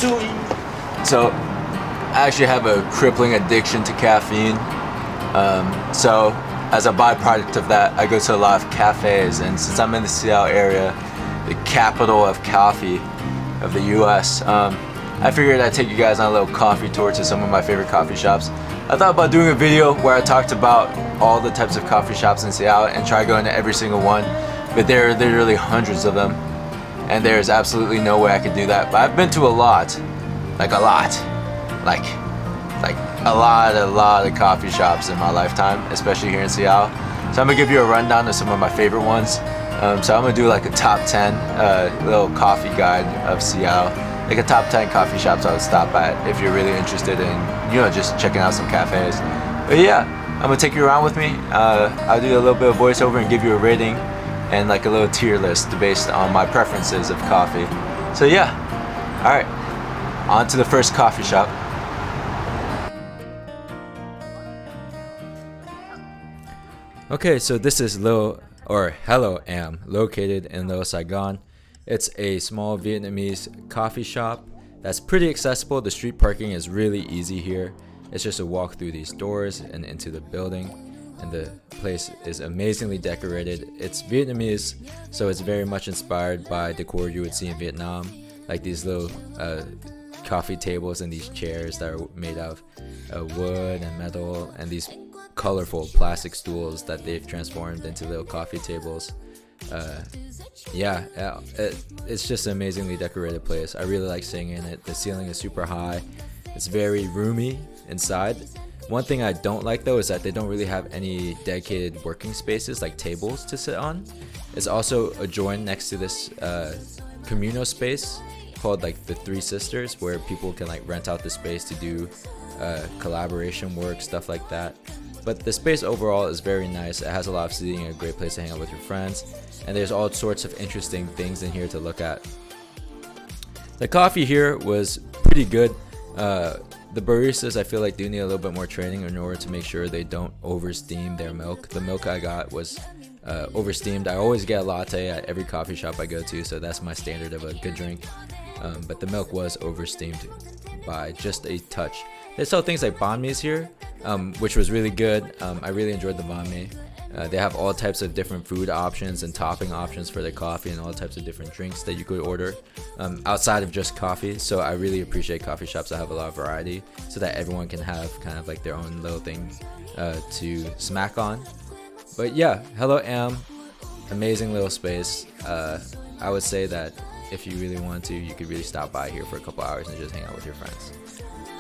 So I actually have a crippling addiction to caffeine. So as a byproduct of that, I go to a lot of cafes, and since I'm in the Seattle area, the capital of coffee of the US, I figured I'd take you guys on a little coffee tour to some of my favorite coffee shops. I thought about doing a video where I talked about all the types of coffee shops in Seattle and try going to every single one, but there are literally hundreds of them, and there's absolutely no way I could do that. But I've been to a lot of coffee shops in my lifetime, especially here in Seattle. So I'm gonna give you a rundown of some of my favorite ones. So I'm gonna do like a top 10 little coffee guide of Seattle, like a top 10 coffee shops I would stop at if you're really interested in, just checking out some cafes. But yeah, I'm gonna take you around with me. I'll do a little bit of voiceover and give you a rating and like a little tier list based on my preferences of coffee. So yeah, all right, on to the first coffee shop. Okay, so this is Hello Am, located in Little Saigon. It's a small Vietnamese coffee shop that's pretty accessible. The street parking is really easy here. It's just a walk through these doors and into the building, and the place is amazingly decorated. It's Vietnamese, so it's very much inspired by decor you would see in Vietnam, like these little coffee tables and these chairs that are made of wood and metal, and these colorful plastic stools that they've transformed into little coffee tables. It's just an amazingly decorated place. I really like staying in it. The ceiling is super high. It's very roomy inside. One thing I don't like though is that they don't really have any dedicated working spaces like tables to sit on. It's also adjoined next to this communal space called like the Three Sisters, where people can like rent out the space to do collaboration work, stuff like that. But the space overall is very nice. It has a lot of seating, a great place to hang out with your friends, and there's all sorts of interesting things in here to look at. The coffee here was pretty good. The baristas, I feel like, do need a little bit more training in order to make sure they don't oversteam their milk. The milk I got was oversteamed. I always get a latte at every coffee shop I go to, so that's my standard of a good drink. But the milk was oversteamed by just a touch. They sell things like banh mi's here, which was really good. I really enjoyed the banh mi. They have all types of different food options and topping options for their coffee, and all types of different drinks that you could order outside of just coffee. So I really appreciate coffee shops that have a lot of variety, so that everyone can have kind of like their own little thing to smack on. But yeah, Hello Am, amazing little space. I would say that if you really want to, you could really stop by here for a couple hours and just hang out with your friends.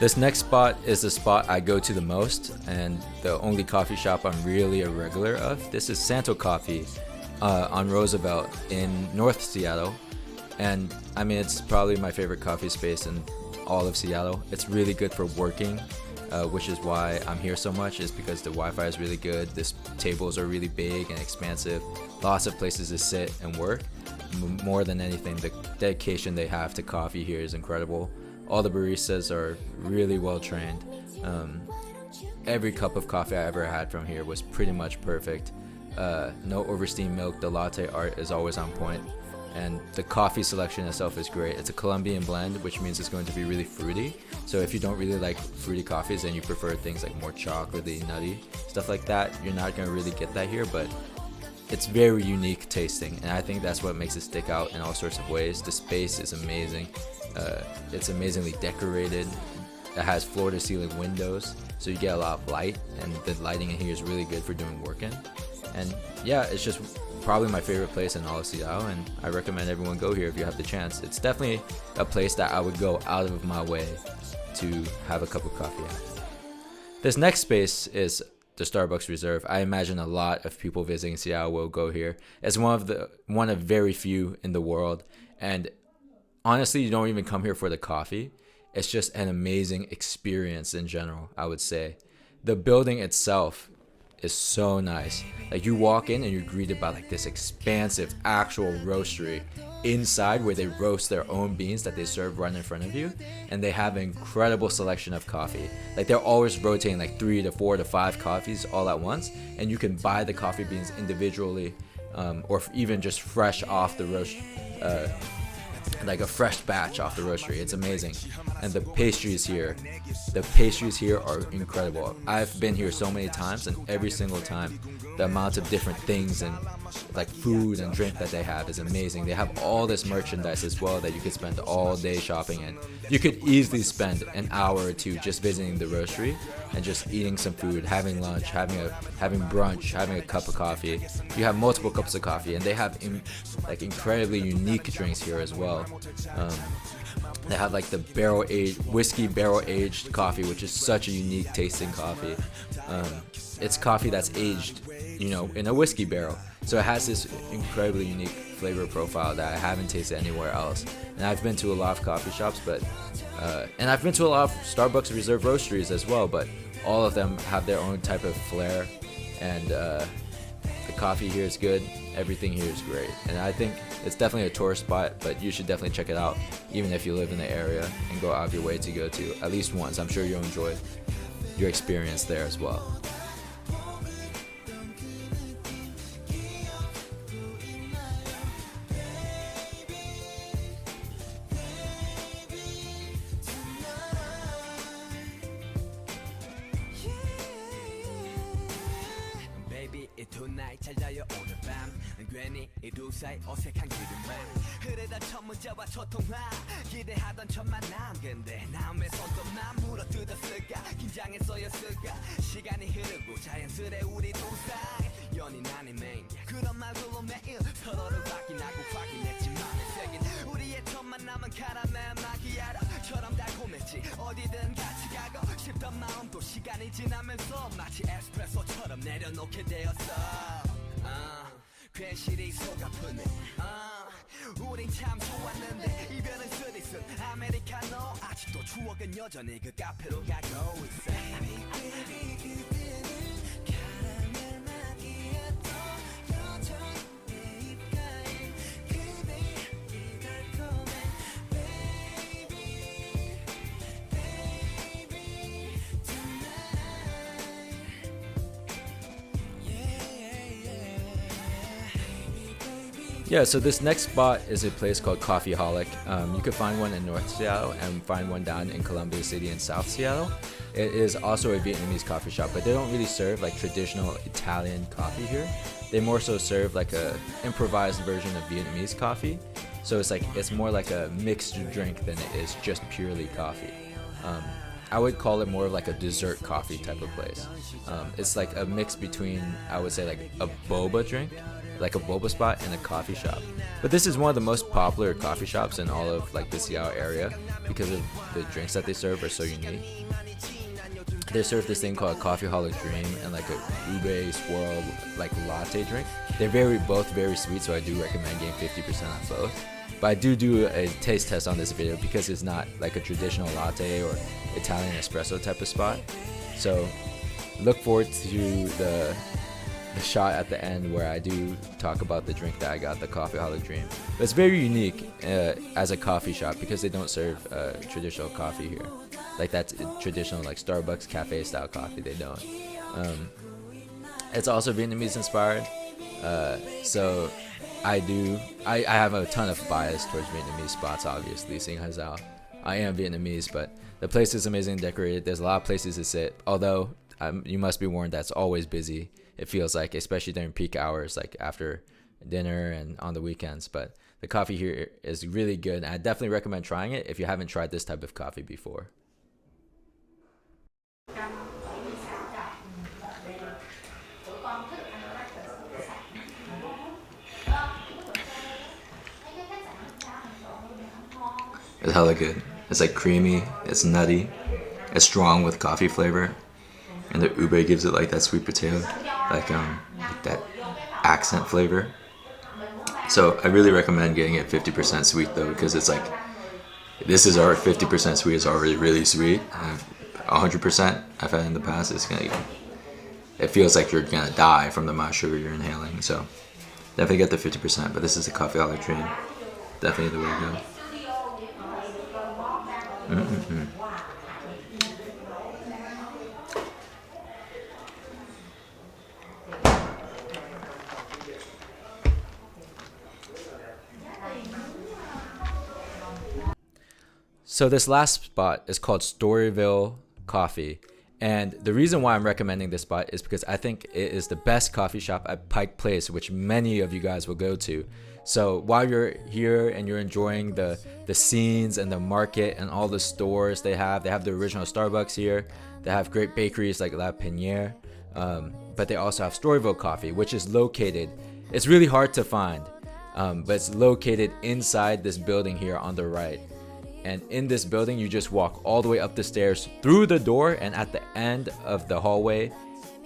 This next spot is the spot I go to the most, and the only coffee shop I'm really a regular of. This is Santo Coffee on Roosevelt in North Seattle. And I mean, it's probably my favorite coffee space in all of Seattle. It's really good for working, which is why I'm here so much, is because the Wi-Fi is really good. The tables are really big and expansive. Lots of places to sit and work. More than anything, the dedication they have to coffee here is incredible. All the baristas are really well trained. Every cup of coffee I ever had from here was pretty much perfect. No oversteamed milk. The latte art is always on point. And the coffee selection itself is great. It's a Colombian blend, which means it's going to be really fruity. So if you don't really like fruity coffees and you prefer things like more chocolatey, nutty, stuff like that, you're not going to really get that here. But it's very unique tasting, and I think that's what makes it stick out in all sorts of ways. The space is amazing. It's amazingly decorated. It has floor-to-ceiling windows, so you get a lot of light, and the lighting in here is really good for doing work in. And yeah, it's just probably my favorite place in all of Seattle, and I recommend everyone go here if you have the chance. It's definitely a place that I would go out of my way to have a cup of coffee at. This next space is the Starbucks Reserve. I imagine a lot of people visiting Seattle will go here. It's one of very few in the world, and honestly, you don't even come here for the coffee. It's just an amazing experience in general, I would say. The building itself is so nice. Like, you walk in and you're greeted by like this expansive actual roastery inside, where they roast their own beans that they serve right in front of you, and they have an incredible selection of coffee. Like, they're always rotating like 3 to 4 to 5 coffees all at once, and you can buy the coffee beans individually, or even just fresh off the like a fresh batch off the roastery. It's amazing. And the pastries here are incredible. I've been here so many times, and every single time the amount of different things and like food and drink that they have is amazing. They have all this merchandise as well that you could spend all day shopping in. You could easily spend an hour or two just visiting the roastery and just eating some food, having lunch, having brunch, having a cup of coffee. You have multiple cups of coffee, and they have like incredibly unique drinks here as well. They have like the whiskey barrel aged coffee, which is such a unique tasting coffee. It's coffee that's aged, in a whiskey barrel. So it has this incredibly unique flavor profile that I haven't tasted anywhere else. And I've been to a lot of coffee shops, and I've been to a lot of Starbucks Reserve roasteries as well, but all of them have their own type of flair. And the coffee here is good. Everything here is great. And I think it's definitely a tourist spot, but you should definitely check it out, even if you live in the area, and go out of your way to go to at least once. I'm sure you'll enjoy your experience there as well. tonight 잘 자요 오늘 밤 괜히 이 두 사이 어색한 기름만 흐르던 첫 문자와 초통화 기대하던 첫 만남 근데 남의 손톱만 물어뜯었을까 긴장했어였을까 시간이 흐르고 자연스레 우리 두 사이 연인 아닌 메인 그런 말들로 매일 서로를 확인하고 확인했지만 새긴 우리의 첫 만남은 카라멜 마키아토처럼 달콤했지 어디든 같이 가고 싶던 마음도 시간이 지나면서 마치 에스프레소처럼 내려놓게 되었어 괜시리 속 아프네 우린 참 좋았는데 이별은 쓰리쓴 아메리카노 아직도 추억은 여전히 그 카페로 가고 있어 Yeah, so this next spot is a place called Coffeeholic. You can find one in North Seattle and find one down in Columbia City in South Seattle. It is also a Vietnamese coffee shop, but they don't really serve like traditional Italian coffee here. They more so serve like a improvised version of Vietnamese coffee. So it's more like a mixed drink than it is just purely coffee. I would call it more like a dessert coffee type of place. It's like a mix between, I would say, like a boba drink, like a boba spot, and a coffee shop. But this is one of the most popular coffee shops in all of like the Seattle area because of the drinks that they serve are so unique. They serve this thing called a Coffeeholic Dream and like a ube swirl like latte drink. They're both very sweet, so I do recommend getting 50% on both. But I do a taste test on this video because it's not like a traditional latte or Italian espresso type of spot. So look forward to the shot at the end where I do talk about the drink that I got, the Coffeeholic Dream. But it's very unique as a coffee shop because they don't serve traditional coffee here. Like that's traditional like Starbucks cafe style coffee, they don't. It's also Vietnamese inspired. So I have a ton of bias towards Vietnamese spots, obviously, seeing as how I am Vietnamese, but the place is amazingly decorated. There's a lot of places to sit, although you must be warned that it's always busy. It feels like, especially during peak hours, like after dinner and on the weekends. But the coffee here is really good. I definitely recommend trying it if you haven't tried this type of coffee before. It's hella good. It's like creamy, it's nutty, it's strong with coffee flavor, and the ube gives it like that sweet potato, like that accent flavor. So I really recommend getting it 50% sweet though, because it's like, this is our 50% sweet is already really sweet. 100% I've had in the past, it feels like you're gonna die from the amount of sugar you're inhaling. So definitely get the 50%, but this is a Coffeeholic Dream. Definitely the way to go. So this last spot is called Storyville Coffee. And the reason why I'm recommending this spot is because I think it is the best coffee shop at Pike Place, which many of you guys will go to. So while you're here and you're enjoying the scenes and the market and all the stores they have the original Starbucks here. They have great bakeries like La Piniere. But they also have Storyville Coffee, which is located, it's really hard to find, but it's located inside this building here on the right. And in this building, you just walk all the way up the stairs through the door, and at the end of the hallway,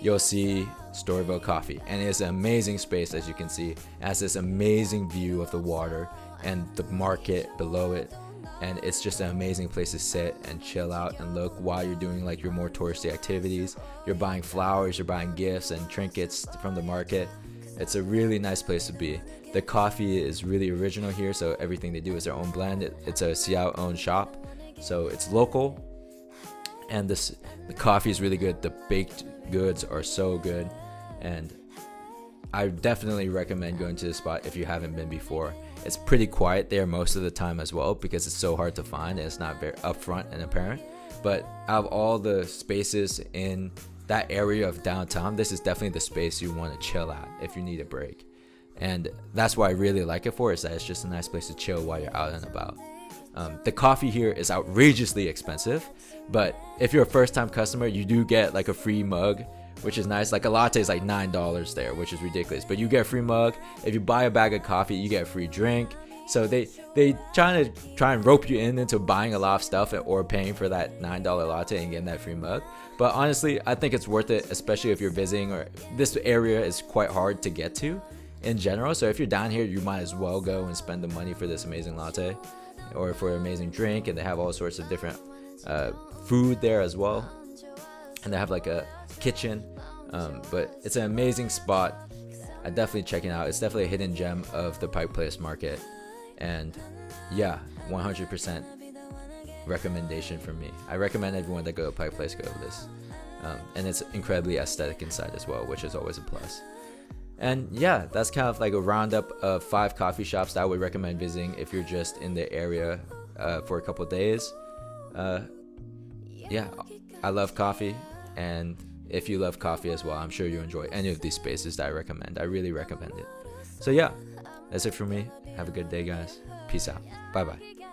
you'll see Storyville Coffee. And it's an amazing space, as you can see. It has this amazing view of the water and the market below it. And it's just an amazing place to sit and chill out and look while you're doing like your more touristy activities. You're buying flowers, you're buying gifts and trinkets from the market. It's a really nice place to be. The coffee is really original here, so everything they do is their own blend. It's a Seattle owned shop, so it's local. And the coffee is really good. The baked goods are so good, and I definitely recommend going to this spot if you haven't been before. It's pretty quiet there most of the time as well because it's so hard to find and it's not very upfront and apparent. But out of all the spaces in that area of downtown, this is definitely the space you want to chill at if you need a break. And that's why I really like it for, is that it's just a nice place to chill while you're out and about. The coffee here is outrageously expensive, but if you're a first-time customer, you do get like a free mug, which is nice. Like a latte is like $9 there, which is ridiculous, but you get a free mug. If you buy a bag of coffee, you get a free drink. So they try and rope you into buying a lot of stuff or paying for that $9 latte and getting that free mug. But honestly, I think it's worth it, especially if you're visiting, or this area is quite hard to get to in general. So if you're down here, you might as well go and spend the money for this amazing latte or for an amazing drink. And they have all sorts of different food there as well. And they have like a kitchen. But it's an amazing spot. I definitely check it out. It's definitely a hidden gem of the Pike Place market. And yeah, 100% recommendation from me. I recommend everyone that go to Pike Place go to this. And it's incredibly aesthetic inside as well, which is always a plus. And yeah, that's kind of like a roundup of 5 coffee shops that I would recommend visiting if you're just in the area for a couple days. Yeah, I love coffee, and if you love coffee as well, I'm sure you enjoy any of these spaces that I recommend. I really recommend it. So yeah, that's it for me. Have a good day, guys. Peace out. Bye bye.